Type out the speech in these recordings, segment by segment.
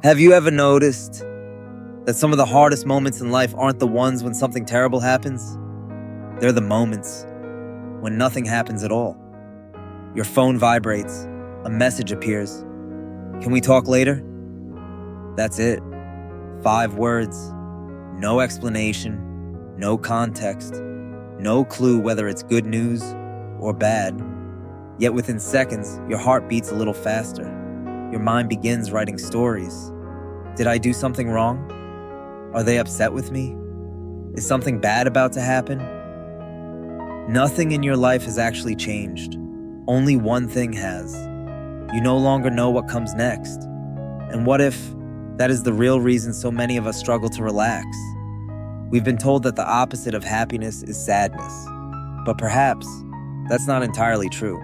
Have you ever noticed that some of the hardest moments in life aren't the ones when something terrible happens? They're the moments when nothing happens at all. Your phone vibrates, a message appears. Can we talk later? That's it. 5 words, no explanation, no context, no clue whether it's good news or bad. Yet within seconds, your heart beats a little faster. Your mind begins writing stories. Did I do something wrong? Are they upset with me? Is something bad about to happen? Nothing in your life has actually changed. Only one thing has. You no longer know what comes next. And what if that is the real reason so many of us struggle to relax? We've been told that the opposite of happiness is sadness. But perhaps that's not entirely true.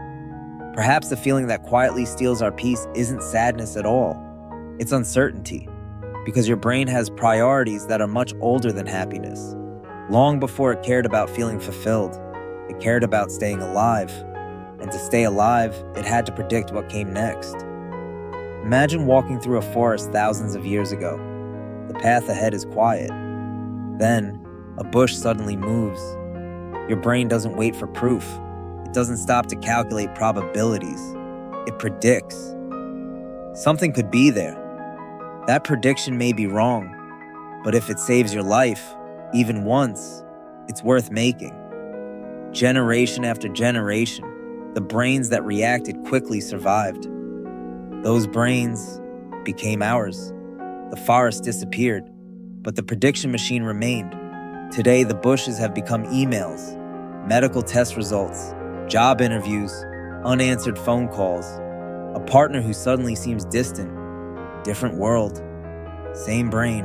Perhaps the feeling that quietly steals our peace isn't sadness at all. It's uncertainty. Because your brain has priorities that are much older than happiness. Long before it cared about feeling fulfilled, it cared about staying alive. And to stay alive, it had to predict what came next. Imagine walking through a forest thousands of years ago. The path ahead is quiet. Then, a bush suddenly moves. Your brain doesn't wait for proof. It doesn't stop to calculate probabilities. It predicts. Something could be there. That prediction may be wrong, but if it saves your life, even once, it's worth making. Generation after generation, the brains that reacted quickly survived. Those brains became ours. The forest disappeared, but the prediction machine remained. Today, the bushes have become emails, medical test results, job interviews, unanswered phone calls, a partner who suddenly seems distant. Different world, same brain.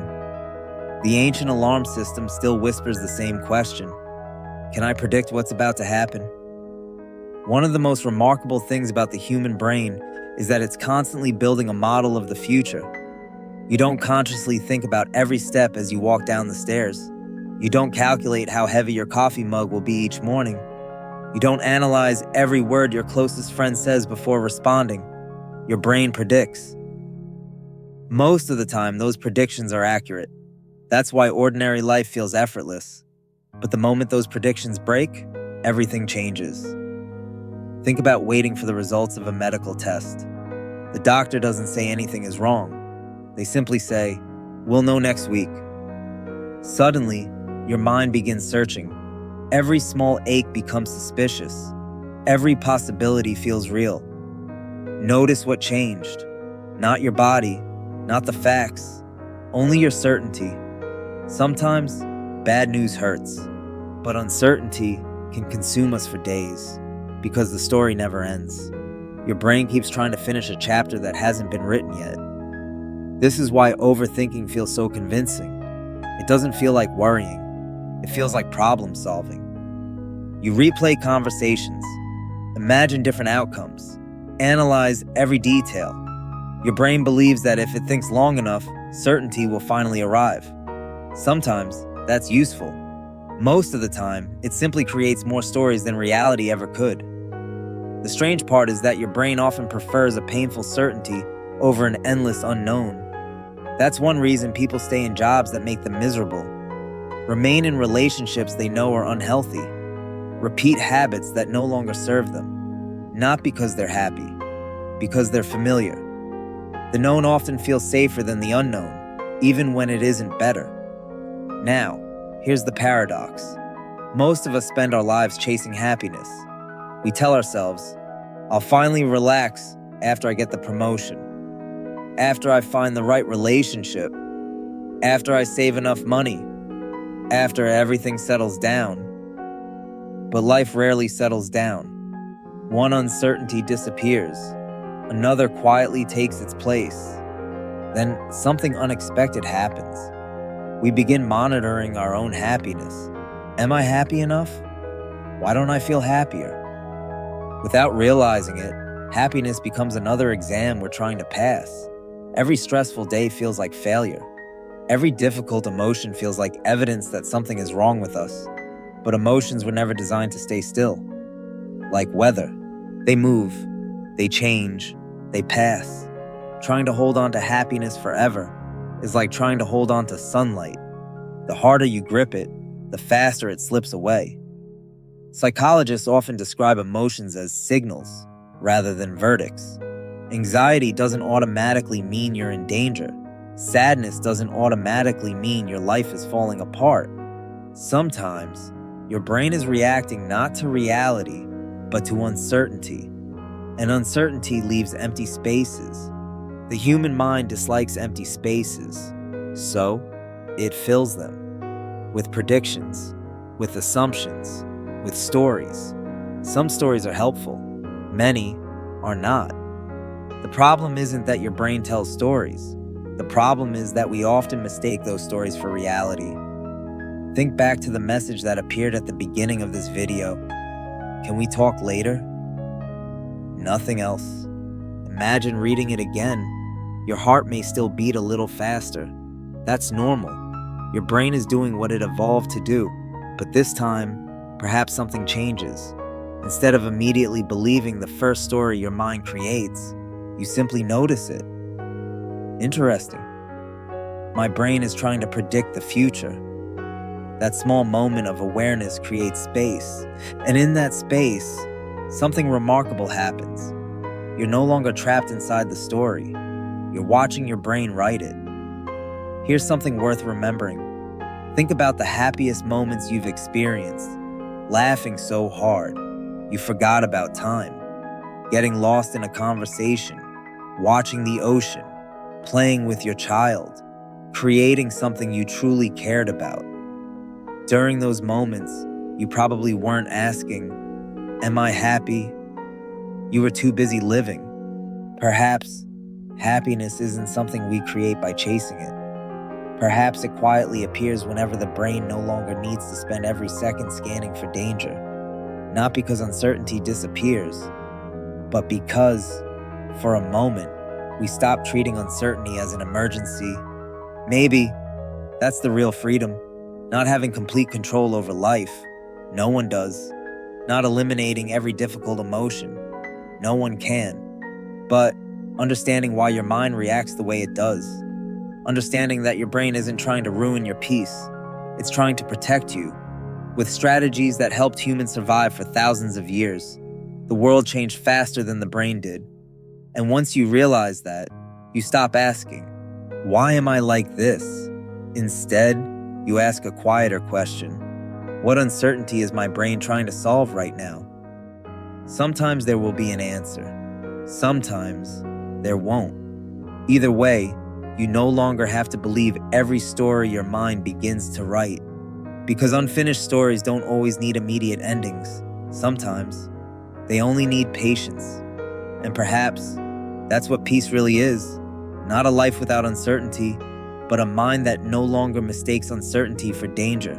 The ancient alarm system still whispers the same question. Can I predict what's about to happen? One of the most remarkable things about the human brain is that it's constantly building a model of the future. You don't consciously think about every step as you walk down the stairs. You don't calculate how heavy your coffee mug will be each morning. You don't analyze every word your closest friend says before responding. Your brain predicts. Most of the time, those predictions are accurate. That's why ordinary life feels effortless. But the moment those predictions break, everything changes. Think about waiting for the results of a medical test. The doctor doesn't say anything is wrong. They simply say, "We'll know next week." Suddenly, your mind begins searching. Every small ache becomes suspicious. Every possibility feels real. Notice what changed. Not your body, not the facts, only your certainty. Sometimes, bad news hurts, but uncertainty can consume us for days because the story never ends. Your brain keeps trying to finish a chapter that hasn't been written yet. This is why overthinking feels so convincing. It doesn't feel like worrying. It feels like problem solving. You replay conversations, imagine different outcomes, analyze every detail. Your brain believes that if it thinks long enough, certainty will finally arrive. Sometimes, that's useful. Most of the time, it simply creates more stories than reality ever could. The strange part is that your brain often prefers a painful certainty over an endless unknown. That's one reason people stay in jobs that make them miserable, remain in relationships they know are unhealthy, repeat habits that no longer serve them, not because they're happy, because they're familiar. The known often feels safer than the unknown, even when it isn't better. Now, here's the paradox. Most of us spend our lives chasing happiness. We tell ourselves, "I'll finally relax after I get the promotion, after I find the right relationship, after I save enough money, after everything settles down." But life rarely settles down. One uncertainty disappears. Another quietly takes its place. Then something unexpected happens. We begin monitoring our own happiness. Am I happy enough? Why don't I feel happier? Without realizing it, happiness becomes another exam we're trying to pass. Every stressful day feels like failure. Every difficult emotion feels like evidence that something is wrong with us. But emotions were never designed to stay still. Like weather, they move, they change, they pass. Trying to hold on to happiness forever is like trying to hold on to sunlight. The harder you grip it, the faster it slips away. Psychologists often describe emotions as signals rather than verdicts. Anxiety doesn't automatically mean you're in danger. Sadness doesn't automatically mean your life is falling apart. Sometimes, your brain is reacting not to reality, but to uncertainty. And uncertainty leaves empty spaces. The human mind dislikes empty spaces, so it fills them with predictions, with assumptions, with stories. Some stories are helpful, many are not. The problem isn't that your brain tells stories. The problem is that we often mistake those stories for reality. Think back to the message that appeared at the beginning of this video. Can we talk later? Nothing else. Imagine reading it again. Your heart may still beat a little faster. That's normal. Your brain is doing what it evolved to do, but this time, perhaps something changes. Instead of immediately believing the first story your mind creates, you simply notice it. Interesting. My brain is trying to predict the future. That small moment of awareness creates space, and in that space, something remarkable happens. You're no longer trapped inside the story. You're watching your brain write it. Here's something worth remembering. Think about the happiest moments you've experienced. Laughing so hard, you forgot about time. Getting lost in a conversation. Watching the ocean. Playing with your child. Creating something you truly cared about. During those moments, you probably weren't asking, "Am I happy?" You were too busy living. Perhaps happiness isn't something we create by chasing it. Perhaps it quietly appears whenever the brain no longer needs to spend every second scanning for danger. Not because uncertainty disappears, but because, for a moment, we stop treating uncertainty as an emergency. Maybe that's the real freedom. Not having complete control over life. No one does. Not eliminating every difficult emotion. No one can. But understanding why your mind reacts the way it does. Understanding that your brain isn't trying to ruin your peace. It's trying to protect you. With strategies that helped humans survive for thousands of years, the world changed faster than the brain did. And once you realize that, you stop asking, "Why am I like this?" Instead, you ask a quieter question. What uncertainty is my brain trying to solve right now? Sometimes there will be an answer. Sometimes there won't. Either way, you no longer have to believe every story your mind begins to write. Because unfinished stories don't always need immediate endings. Sometimes, they only need patience. And perhaps, that's what peace really is. Not a life without uncertainty, but a mind that no longer mistakes uncertainty for danger.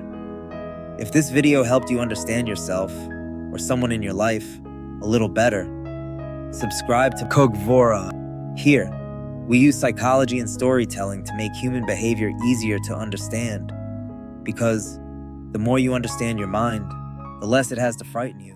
If this video helped you understand yourself, or someone in your life, a little better, subscribe to Cogvora. Here, we use psychology and storytelling to make human behavior easier to understand. Because the more you understand your mind, the less it has to frighten you.